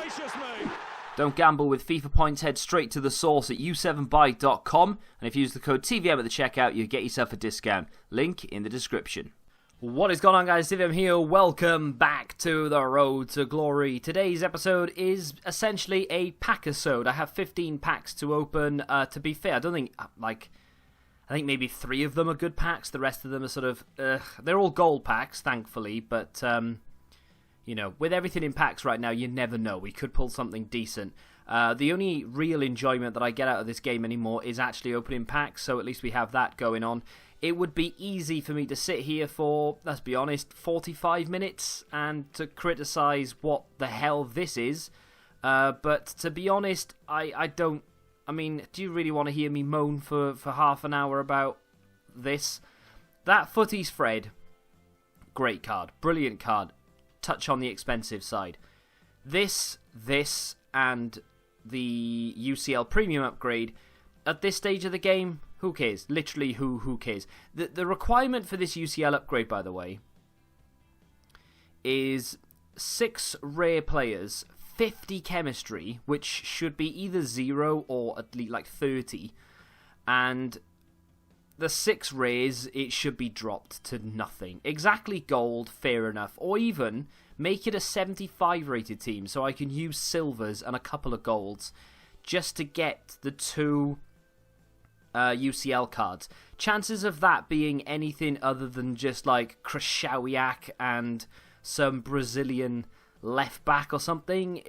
gracious me! Don't gamble with FIFA points. Head straight to the source at u7buy.com, and if you use the code TVM at the checkout, you get yourself a discount. Link in the description. What is going on, guys? TVM here. Welcome back to the Road to Glory. Today's episode is essentially a pack-isode. I have 15 packs to open. To be fair, I think maybe 3 of them are good packs. The rest of them are sort of, they're all gold packs, thankfully, but you know, with everything in packs right now, you never know. We could pull something decent. The only real enjoyment that I get out of this game anymore is actually opening packs, so at least we have that going on. It would be easy for me to sit here for, let's be honest, 45 minutes and to criticise what the hell this is. But to be honest, I don't... I mean, do you really want to hear me moan for half an hour about this? That Footies Fred, great card, brilliant card. Touch on the expensive side. This, and the UCL Premium upgrade, at this stage of the game, who cares? Literally, who cares? The requirement for this UCL upgrade, by the way, is 6 rare players, 50 chemistry, which should be either 0 or at least like 30, and the 6 rares, it should be dropped to nothing. Exactly gold, fair enough. Or even make it a 75 rated team so I can use silvers and a couple of golds just to get the 2 UCL cards. Chances of that being anything other than just like Cruyff and some Brazilian left back or something,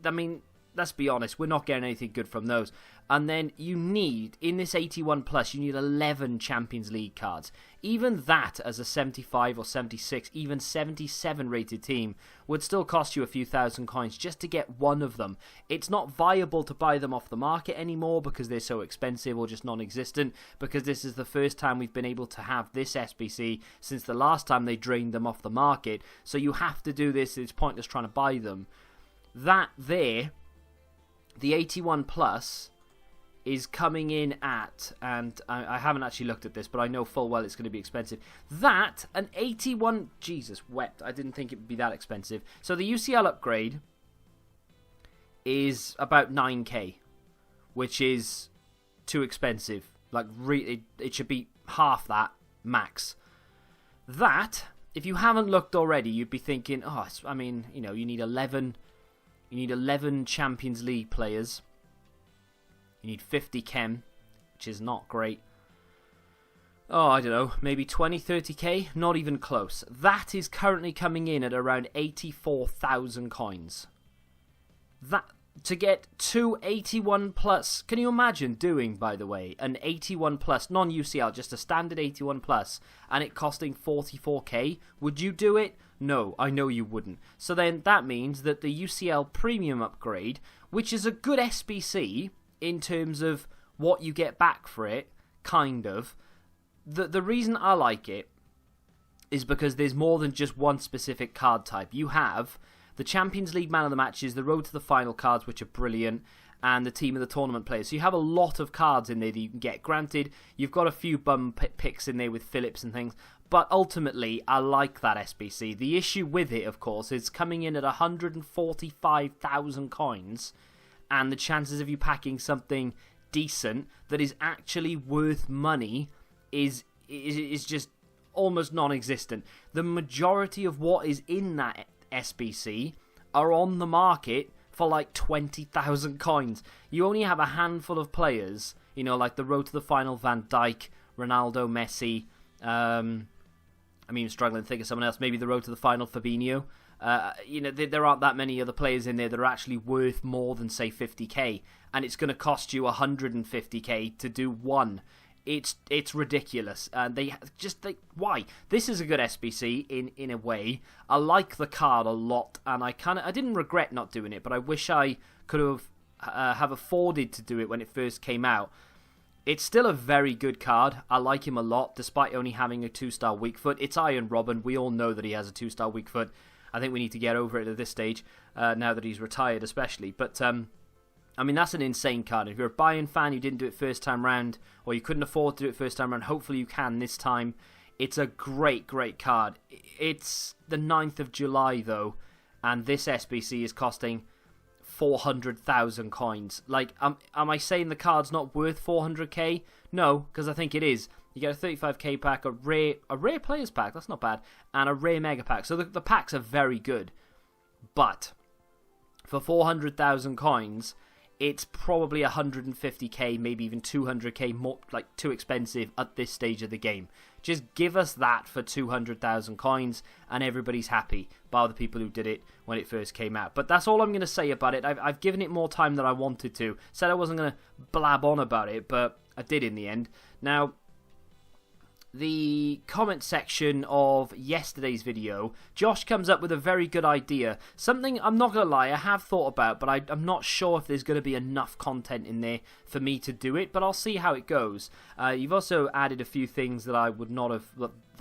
I mean, let's be honest, we're not getting anything good from those. And then you need, in this 81 plus, you need 11 Champions League cards. Even that, as a 75 or 76, even 77 rated team, would still cost you a few thousand coins just to get one of them. It's not viable to buy them off the market anymore because they're so expensive or just non-existent, because this is the first time we've been able to have this SBC since the last time they drained them off the market. So you have to do this, it's pointless trying to buy them. That there, the 81 plus... is coming in at, and I haven't actually looked at this, but I know full well it's going to be expensive. That, an 81, Jesus wept, I didn't think it would be that expensive. So the UCL upgrade is about 9k, which is too expensive. Like, it should be half that, max. That, if you haven't looked already, you'd be thinking, oh, I mean, you know, you need 11 Champions League players. You need 50 chem, which is not great. Oh, I don't know, maybe 20, 30k? Not even close. That is currently coming in at around 84,000 coins. That, to get 2 81 plus, can you imagine doing, by the way, an 81 plus, non-UCL, just a standard 81 plus, and it costing 44k? Would you do it? No, I know you wouldn't. So then that means that the UCL Premium upgrade, which is a good SBC... in terms of what you get back for it, kind of. The reason I like it is because there's more than just one specific card type. You have the Champions League Man of the Matches, the Road to the Final cards, which are brilliant, and the Team of the Tournament players. So you have a lot of cards in there that you can get. Granted, you've got a few bum picks in there with Phillips and things, but ultimately, I like that SBC. The issue with it, of course, is coming in at 145,000 coins, and the chances of you packing something decent that is actually worth money is just almost non-existent. The majority of what is in that SBC are on the market for like 20,000 coins. You only have a handful of players, you know, like the Road to the Final Van Dijk, Ronaldo, Messi. I'm even struggling to think of someone else. Maybe the Road to the Final Fabinho. You know, there aren't that many other players in there that are actually worth more than, say, 50k, and it's going to cost you 150k to do one. It's ridiculous. Why? This is a good SBC in a way. I like the card a lot, and I didn't regret not doing it, but I wish I could have afforded to do it when it first came out. It's still a very good card. I like him a lot, despite only having a 2-star weak foot. It's Iron Robben. We all know that he has a 2-star weak foot. I think we need to get over it at this stage, now that he's retired especially. But, I mean, that's an insane card. If you're a Bayern fan, you didn't do it first time round, or you couldn't afford to do it first time round, hopefully you can this time. It's a great, great card. It's the 9th of July, though, and this SBC is costing 400,000 coins. Like, am I saying the card's not worth 400k? No, because I think it is. You get a 35k pack, a rare players pack, that's not bad, and a rare mega pack. So the packs are very good. But for 400,000 coins, it's probably 150k, maybe even 200k more, like, too expensive at this stage of the game. Just give us that for 200,000 coins, and everybody's happy, bar the people who did it when it first came out. But that's all I'm going to say about it. I've given it more time than I wanted to. Said I wasn't going to blab on about it, but I did in the end. Now, the comment section of yesterday's video, Josh comes up with a very good idea. Something, I'm not going to lie, I have thought about, but I'm not sure if there's going to be enough content in there for me to do it, but I'll see how it goes. You've also added a few things that I would not have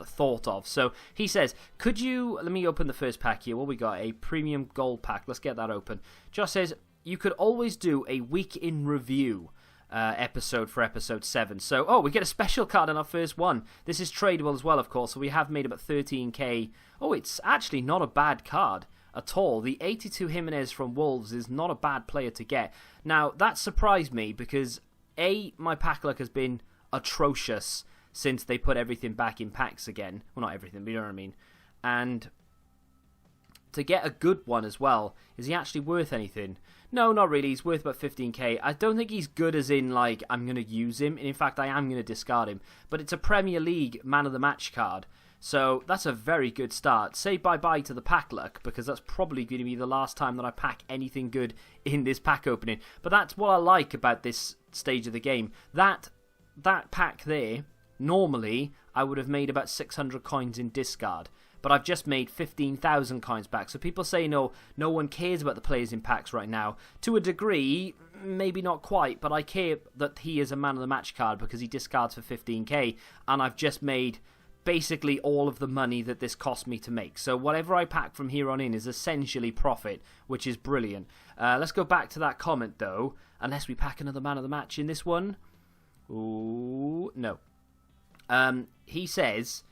thought of. So he says, could you, let me open the first pack here. What we got? A premium gold pack. Let's get that open. Josh says, you could always do a week in review episode for episode 7. So, we get a special card in our first one. This is tradable as well, of course, so we have made about 13k. Oh, it's actually not a bad card at all. The 82 Jimenez from Wolves is not a bad player to get. Now, that surprised me because, my pack luck has been atrocious since they put everything back in packs again. Well, not everything, but you know what I mean. And to get a good one as well, is he actually worth anything? No, not really. He's worth about 15k. I don't think he's good as in, like, I'm going to use him. And in fact, I am going to discard him. But it's a Premier League Man of the Match card. So that's a very good start. Say bye-bye to the pack luck, because that's probably going to be the last time that I pack anything good in this pack opening. But that's what I like about this stage of the game. That pack there, normally, I would have made about 600 coins in discard. But I've just made 15,000 coins back. So people say no one cares about the players in packs right now. To a degree, maybe not quite, but I care that he is a Man of the Match card because he discards for 15k, and I've just made basically all of the money that this cost me to make. So whatever I pack from here on in is essentially profit, which is brilliant. Let's go back to that comment though, unless we pack another Man of the Match in this one. Ooh, no. He says,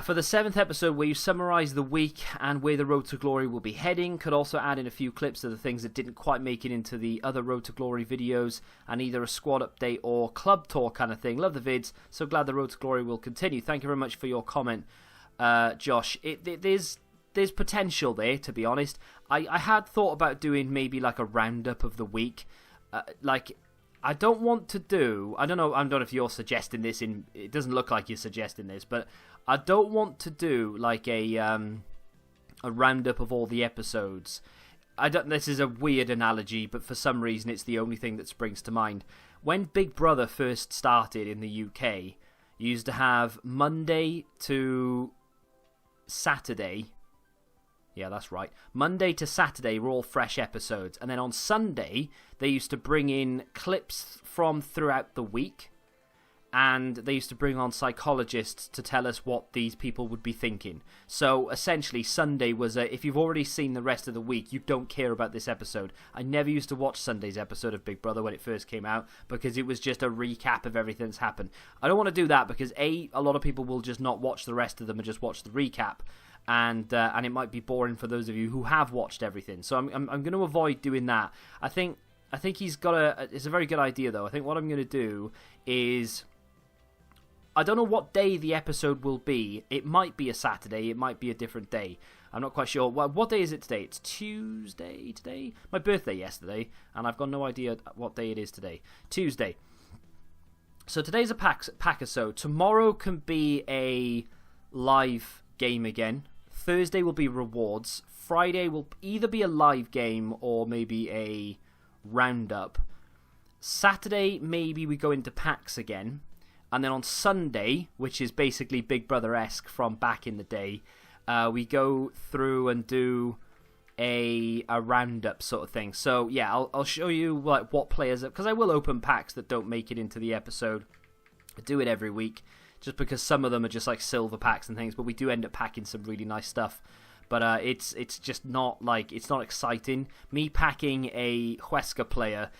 for the 7th episode where you summarise the week and where the Road to Glory will be heading, could also add in a few clips of the things that didn't quite make it into the other Road to Glory videos, and either a squad update or club tour kind of thing. Love the vids, so glad the Road to Glory will continue. Thank you very much for your comment, Josh. There's potential there, to be honest. I had thought about doing maybe like a roundup of the week. I don't want to do, I don't know if you're suggesting this, it doesn't look like you're suggesting this, but I don't want to do like a roundup of all the episodes. This is a weird analogy, but for some reason it's the only thing that springs to mind. When Big Brother first started in the UK, you used to have Monday to Saturday. Yeah, that's right. Monday to Saturday were all fresh episodes. And then on Sunday, they used to bring in clips from throughout the week. And they used to bring on psychologists to tell us what these people would be thinking. So essentially, Sunday was if you've already seen the rest of the week, you don't care about this episode. I never used to watch Sunday's episode of Big Brother when it first came out because it was just a recap of everything that's happened. I don't want to do that because a lot of people will just not watch the rest of them and just watch the recap. And it might be boring for those of you who have watched everything. So I'm going to avoid doing that. I think he's got it's a very good idea though. I think what I'm going to do is, I don't know what day the episode will be. It might be a Saturday. It might be a different day. I'm not quite sure. What day is it today? It's Tuesday today. My birthday yesterday, and I've got no idea what day it is today. Tuesday. So today's a pack-a-so. Tomorrow can be a live game again. Thursday will be rewards. Friday will either be a live game or maybe a roundup. Saturday, maybe we go into packs again. And then on Sunday, which is basically Big Brother-esque from back in the day, we go through and do a roundup sort of thing. So yeah, I'll show you what players, because I will open packs that don't make it into the episode. I do it every week, just because some of them are just like silver packs and things, but we do end up packing some really nice stuff. But it's just not it's not exciting. Me packing a Huesca player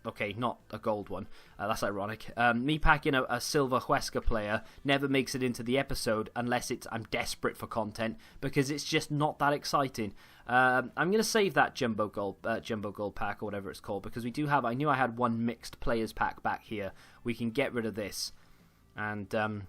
okay, not a gold one. That's ironic. Me packing a silver Huesca player never makes it into the episode unless I'm desperate for content, because it's just not that exciting. I'm going to save that Jumbo Gold pack, or whatever it's called, because we do have... I knew I had one mixed players pack back here. We can get rid of this. And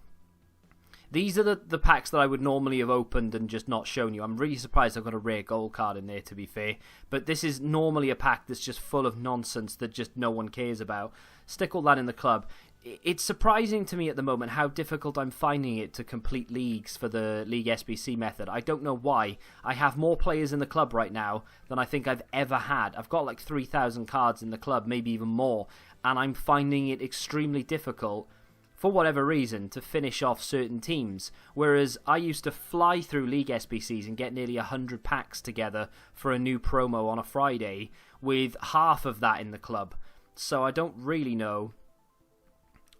these are the packs that I would normally have opened and just not shown you. I'm really surprised I've got a rare gold card in there, to be fair. But this is normally a pack that's just full of nonsense that just no one cares about. Stick all that in the club. It's surprising to me at the moment how difficult I'm finding it to complete leagues for the League SBC method. I don't know why. I have more players in the club right now than I think I've ever had. I've got like 3,000 cards in the club, maybe even more. And I'm finding it extremely difficult, for whatever reason, to finish off certain teams. Whereas I used to fly through League SBCs and get nearly 100 packs together for a new promo on a Friday, with half of that in the club. So I don't really know.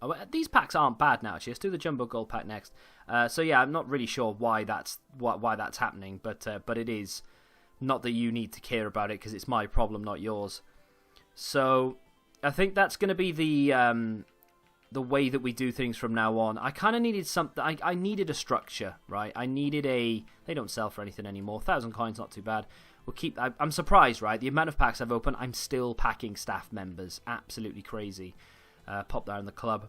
Oh, these packs aren't bad now, actually. Let's do the Jumbo Gold pack next. So yeah, I'm not really sure why that's happening, but it is. Not that you need to care about it, because it's my problem, not yours. So I think that's going to be the way that we do things from now on. I kind of needed something. I needed a structure, right? I needed a... They don't sell for anything anymore. 1,000 coins, not too bad. We'll keep... I'm surprised, right? The amount of packs I've opened, I'm still packing staff members. Absolutely crazy. Pop that in the club.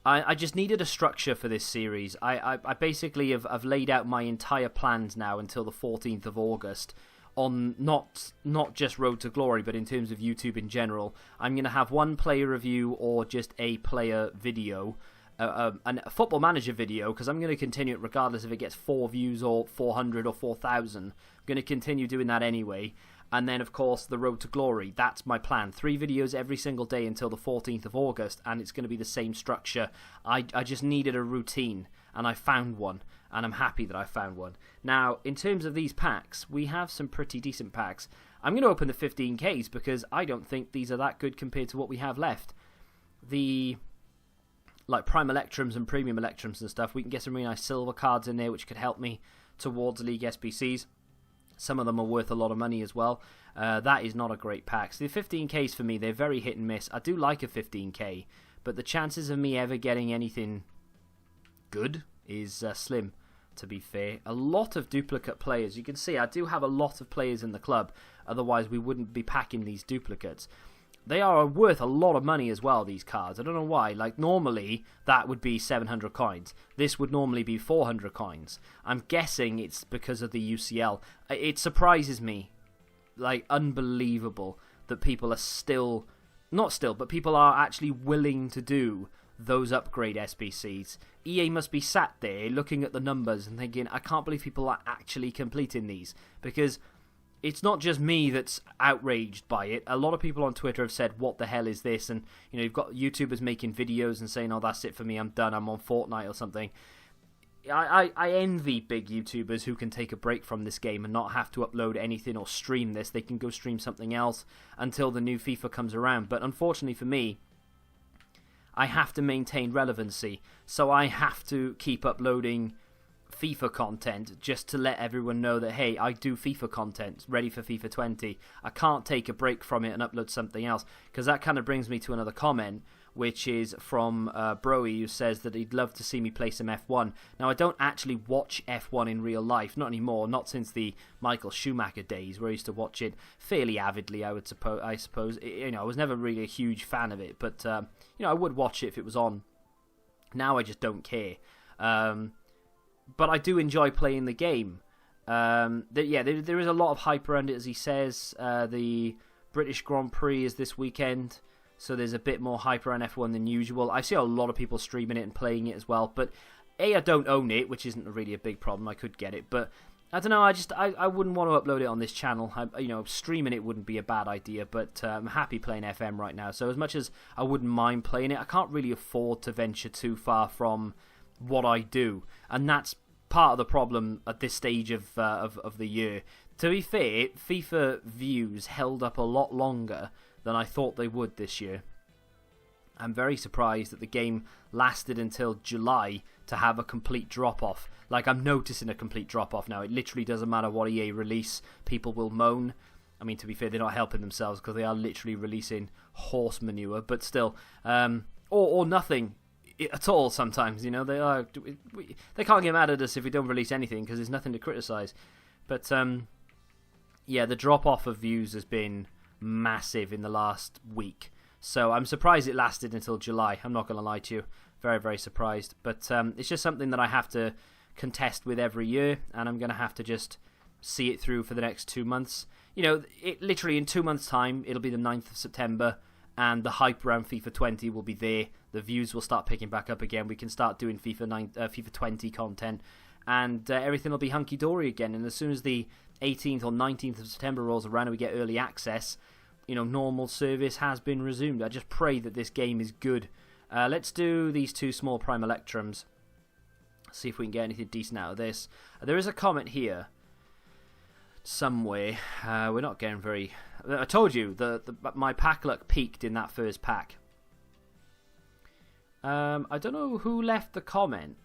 I just needed a structure for this series. I basically have laid out my entire plans now until the 14th of August on not just Road to Glory, but in terms of YouTube in general. I'm going to have one player review or just a player video, a Football Manager video, because I'm going to continue it regardless if it gets 4 views or 400 or 4,000. I'm going to continue doing that anyway. And then, of course, the Road to Glory. That's my plan. 3 videos every single day until the 14th of August, and it's going to be the same structure. I just needed a routine, and I found one, and I'm happy that I found one. Now, in terms of these packs, we have some pretty decent packs. I'm going to open the 15Ks because I don't think these are that good compared to what we have left. The Prime Electrums and Premium Electrums and stuff, we can get some really nice silver cards in there, which could help me towards League SBCs. Some of them are worth a lot of money as well. That is not a great pack. So the 15Ks for me, they're very hit and miss. I do like a 15K, but the chances of me ever getting anything good is slim, to be fair. A lot of duplicate players. You can see I do have a lot of players in the club. Otherwise, we wouldn't be packing these duplicates. They are worth a lot of money as well, these cards. I don't know why. Like, normally, that would be 700 coins. This would normally be 400 coins. I'm guessing it's because of the UCL. It surprises me, like, unbelievable, that people are still... Not still, but people are actually willing to do those upgrade SBCs. EA must be sat there looking at the numbers and thinking, I can't believe people are actually completing these. Because... it's not just me that's outraged by it. A lot of people on Twitter have said, what the hell is this? And, you know, you've got YouTubers making videos and saying, oh, that's it for me, I'm done, I'm on Fortnite or something. I envy big YouTubers who can take a break from this game and not have to upload anything or stream this. They can go stream something else until the new FIFA comes around. But unfortunately for me, I have to maintain relevancy. So I have to keep uploading FIFA content just to let everyone know that, hey, I do FIFA content ready for FIFA 20. I can't take a break from it and upload something else, because that kind of brings me to another comment, which is from Broey, who says that he'd love to see me play some F1. Now, I don't actually watch F1 in real life, not anymore, not since the Michael Schumacher days, where I used to watch it fairly avidly, I suppose. You know, I was never really a huge fan of it, but you know, I would watch it if it was on. Now I just don't care. But I do enjoy playing the game. There is a lot of hype around it, as he says. The British Grand Prix is this weekend, so there's a bit more hype around F1 than usual. I see a lot of people streaming it and playing it as well, but I don't own it, which isn't really a big problem. I could get it, but I don't know. I wouldn't want to upload it on this channel. Streaming it wouldn't be a bad idea, but I'm happy playing FM right now. So as much as I wouldn't mind playing it, I can't really afford to venture too far from what I do, and that's part of the problem at this stage of the year. To be fair, FIFA views held up a lot longer than I thought they would this year. I'm very surprised that the game lasted until July to have a complete drop-off. Like, I'm noticing a complete drop-off now. It literally doesn't matter what EA release, people will moan. I mean, to be fair, they're not helping themselves because they are literally releasing horse manure, but still, or nothing at all sometimes, you know. They can't get mad at us if we don't release anything because there's nothing to criticise. But, yeah, the drop-off of views has been massive in the last week. So I'm surprised it lasted until July. I'm not going to lie to you. Very, very surprised. But it's just something that I have to contest with every year, and I'm going to have to just see it through for the next 2 months. You know, literally in 2 months' time, it'll be the 9th of September, and the hype around FIFA 20 will be there. The views will start picking back up again. We can start doing FIFA 20 content, and everything will be hunky-dory again. And as soon as the 18th or 19th of September rolls around and we get early access, you know, normal service has been resumed. I just pray that this game is good. Let's do these 2 small Prime Electrums. See if we can get anything decent out of this. There is a comment here somewhere. We're not getting very... I told you, my pack luck peaked in that first pack. I don't know who left the comment,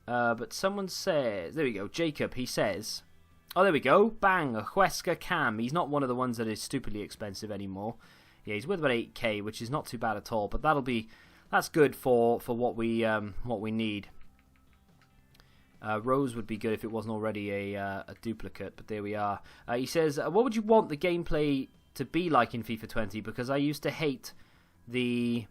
but someone says... There we go, Jacob, he says... Oh, there we go. Bang, a Huesca Cam. He's not one of the ones that is stupidly expensive anymore. Yeah, he's worth about 8k, which is not too bad at all, but that's good for what we need. Rose would be good if it wasn't already a duplicate, but there we are. He says, what would you want the gameplay to be like in FIFA 20? Because I used to hate the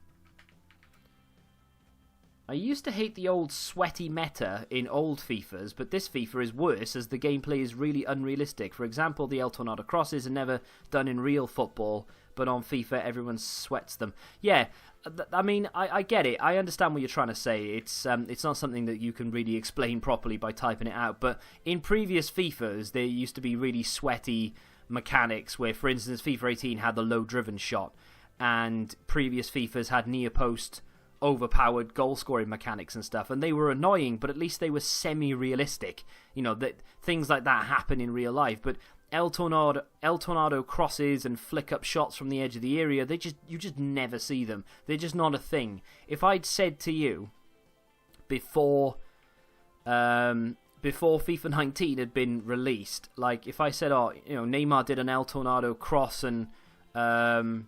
old sweaty meta in old FIFAs, but this FIFA is worse as the gameplay is really unrealistic. For example, the El Tornado crosses are never done in real football, but on FIFA everyone sweats them. Yeah, I mean, I get it. I understand what you're trying to say. It's not something that you can really explain properly by typing it out. But in previous FIFAs, there used to be really sweaty mechanics where, for instance, FIFA 18 had the low-driven shot, and previous FIFAs had near-post overpowered goal-scoring mechanics and stuff, and they were annoying, but at least they were semi-realistic. You know, that things like that happen in real life, but El Tornado crosses and flick-up shots from the edge of the area, you just never see them. They're just not a thing. If I'd said to you before FIFA 19 had been released, like if I said, oh, you know, Neymar did an El Tornado cross and I'm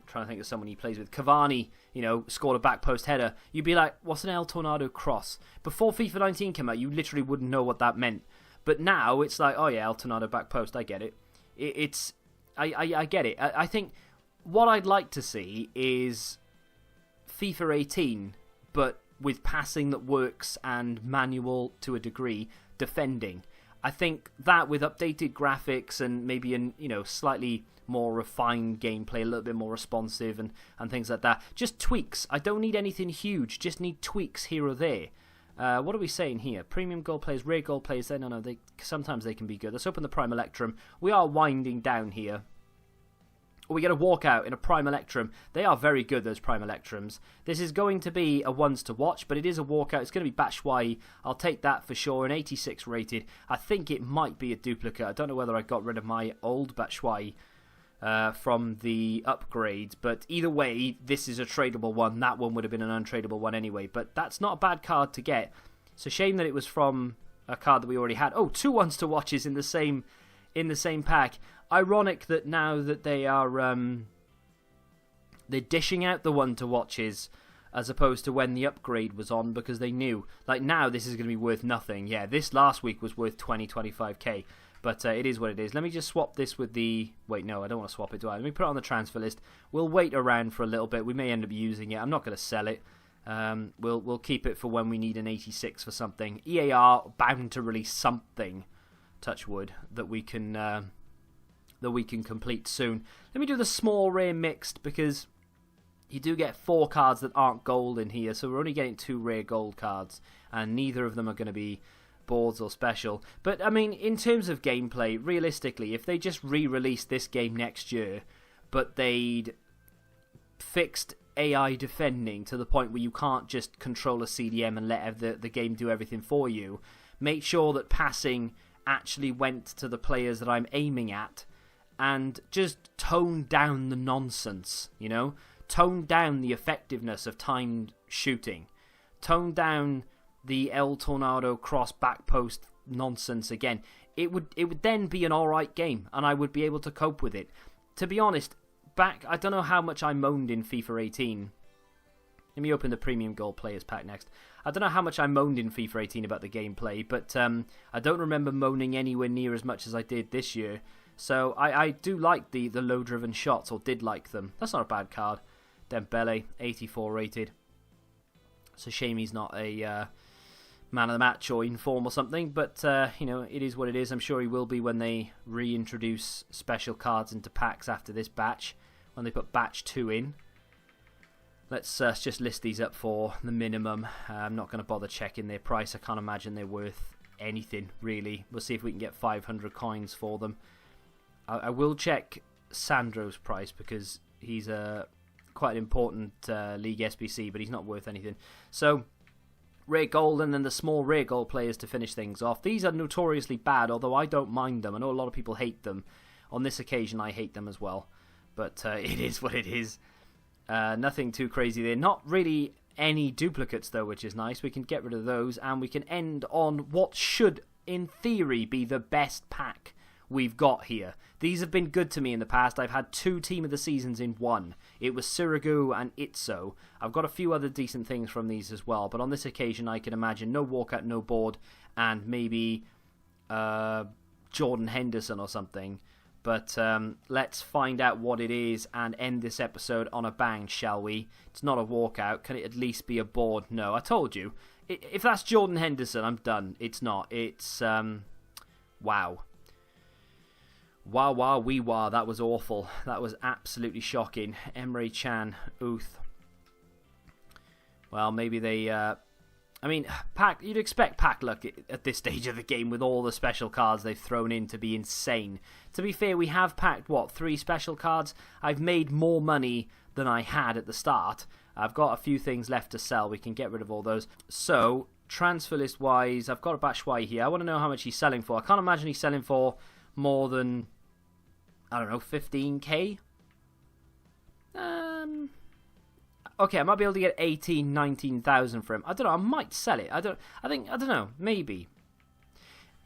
trying to think of someone he plays with, Cavani, you know, scored a back post header, you'd be like, what's an El Tornado cross? Before FIFA 19 came out, you literally wouldn't know what that meant. But now it's like, oh yeah, El Tornado back post, I get it. I get it. I think what I'd like to see is FIFA 18, but with passing that works and manual to a degree, defending. I think that with updated graphics and maybe slightly more refined gameplay, a little bit more responsive and things like that. Just tweaks. I don't need anything huge. Just need tweaks here or there. What are we saying here? Premium gold players, rare gold players. No, sometimes they can be good. Let's open the Prime Electrum. We are winding down here. We get a Walkout in a Prime Electrum. They are very good, those Prime Electrums. This is going to be a ones to watch, but it is a Walkout. It's going to be Batshuayi. I'll take that for sure. An 86 rated. I think it might be a duplicate. I don't know whether I got rid of my old Batshuayi from the upgrade, but either way, this is a tradable one. That one would have been an untradeable one anyway, but that's not a bad card to get. It's a shame that it was from a card that we already had. Oh, 2 ones to watches in the same pack. Ironic that now that they are they're dishing out the one to watches as opposed to when the upgrade was on, because they knew, like, now this is going to be worth nothing. Yeah, this last week was worth 25k. But it is what it is. Let me just swap this with the... Wait, no, I don't want to swap it, do I? Let me put it on the transfer list. We'll wait around for a little bit. We may end up using it. I'm not going to sell it. We'll keep it for when we need an 86 for something. EA are bound to release something, touch wood, that we can complete soon. Let me do the small rare mixed, because you do get 4 cards that aren't gold in here, so we're only getting 2 rare gold cards, and neither of them are going to be boards or special. But I mean, in terms of gameplay, realistically, if they just re-released this game next year, but they'd fixed AI defending to the point where you can't just control a CDM and let the game do everything for you, make sure that passing actually went to the players that I'm aiming at, and just tone down the nonsense, you know? Tone down the effectiveness of timed shooting. Tone down the El Tornado cross back post nonsense again, it would then be an alright game, and I would be able to cope with it. To be honest, I don't know how much I moaned in FIFA 18. Let me open the Premium Gold Players Pack next. I don't know how much I moaned in FIFA 18 about the gameplay, but I don't remember moaning anywhere near as much as I did this year. So I do like the low-driven shots, or did like them. That's not a bad card. Dembele, 84 rated. It's a shame he's not a man of the match or in form or something, but it is what it is. I'm sure he will be when they reintroduce special cards into packs after this batch, when they put batch 2 in. Let's just list these up for the minimum. I'm not going to bother checking their price. I can't imagine they're worth anything, really. We'll see if we can get 500 coins for them. I will check Sandro's price, because he's quite an important League SBC, but he's not worth anything. So, rare gold, and then the small rare gold players to finish things off. These are notoriously bad, although I don't mind them. I know a lot of people hate them. On this occasion, I hate them as well. But it is what it is. Nothing too crazy there. Not really any duplicates, though, which is nice. We can get rid of those, and we can end on what should, in theory, be the best pack we've got here. These have been good to me in the past. I've had 2 Team of the Seasons in one. It was Sirigu and Itzo. I've got a few other decent things from these as well, but on this occasion I can imagine no Walkout, no board, and maybe Jordan Henderson or something. But let's find out what it is and end this episode on a bang, shall we? It's not a Walkout. Can it at least be a board? No, I told you. If that's Jordan Henderson, I'm done. It's not. It's, wow. Wow, wee wah, that was awful. That was absolutely shocking. Emre Can, Uth. Well, maybe they... Pack. You'd expect pack luck at this stage of the game with all the special cards they've thrown in to be insane. To be fair, we have packed, 3 special cards? I've made more money than I had at the start. I've got a few things left to sell. We can get rid of all those. So, transfer list-wise, I've got a Batshuayi here. I want to know how much he's selling for. I can't imagine he's selling for more than... I don't know, 15k? Okay, I might be able to get 18, 19,000 for him. I don't know, I might sell it. I don't know, maybe.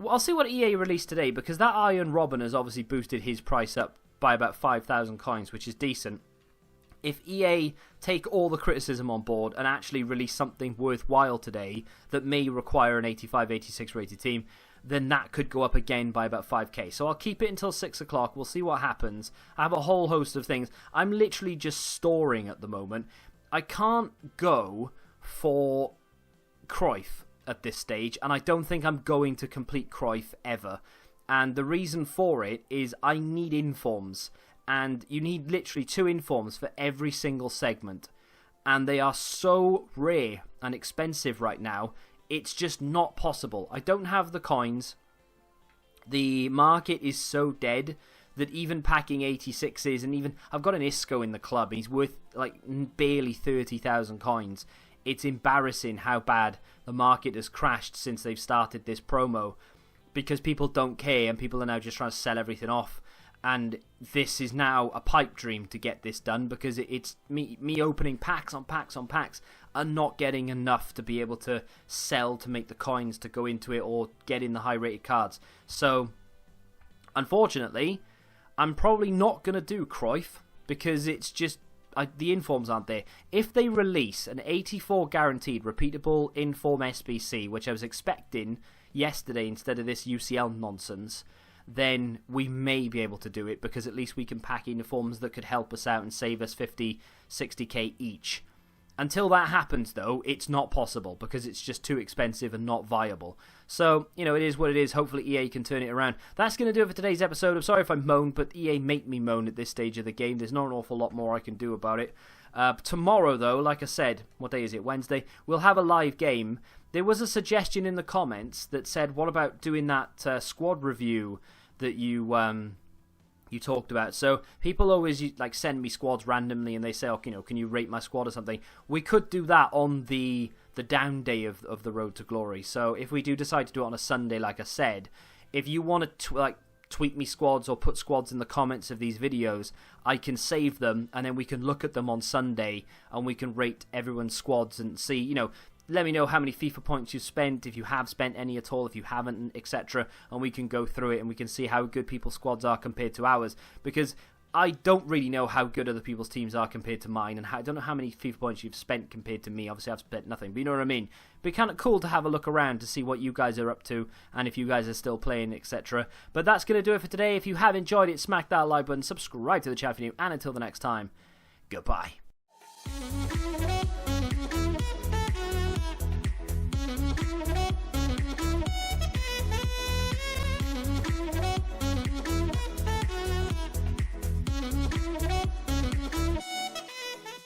Well, I'll see what EA released today, because that Iron Robben has obviously boosted his price up by about 5,000 coins, which is decent. If EA take all the criticism on board and actually release something worthwhile today that may require an 85, 86 rated team, then that could go up again by about 5k. So I'll keep it until 6 o'clock. We'll see what happens. I have a whole host of things. I'm literally just storing at the moment. I can't go for Cruyff at this stage, and I don't think I'm going to complete Cruyff ever. And the reason for it is I need informs. And you need literally 2 informs for every single segment. And they are so rare and expensive right now. It's just not possible. I don't have the coins. The market is so dead that even packing 86s, and even I've got an Isco in the club. He's worth like barely 30,000 coins. It's embarrassing how bad the market has crashed since they've started this promo, because people don't care and people are now just trying to sell everything off. And this is now a pipe dream to get this done, because it's me opening packs on packs on packs and not getting enough to be able to sell to make the coins to go into it or get in the high rated cards. So, unfortunately, I'm probably not going to do Cruyff, because it's just the informs aren't there. If they release an 84 guaranteed repeatable inform SBC, which I was expecting yesterday instead of this UCL nonsense, then we may be able to do it, because at least we can pack uniforms that could help us out and save us 50, 60k each. Until that happens, though, it's not possible, because it's just too expensive and not viable. So, it is what it is. Hopefully EA can turn it around. That's going to do it for today's episode. I'm sorry if I moaned, but EA make me moan at this stage of the game. There's not an awful lot more I can do about it. Tomorrow, though, like I said, what day is it? Wednesday. We'll have a live game. There was a suggestion in the comments that said, what about doing that squad review that you talked about? So people always send me squads randomly, and they say, can you rate my squad or something? We could do that on the down day of the Road to Glory. So if we do decide to do it on a Sunday, like I said, if you want to tweet me squads or put squads in the comments of these videos, I can save them, and then we can look at them on Sunday and we can rate everyone's squads and see, let me know how many FIFA points you've spent, if you have spent any at all, if you haven't, etc. And we can go through it and we can see how good people's squads are compared to ours. Because I don't really know how good other people's teams are compared to mine, and I don't know how many FIFA points you've spent compared to me. Obviously, I've spent nothing, but you know what I mean? But kind of cool to have a look around to see what you guys are up to, and if you guys are still playing, etc. But that's going to do it for today. If you have enjoyed it, smack that like button, subscribe to the channel if you're new, and until the next time, goodbye.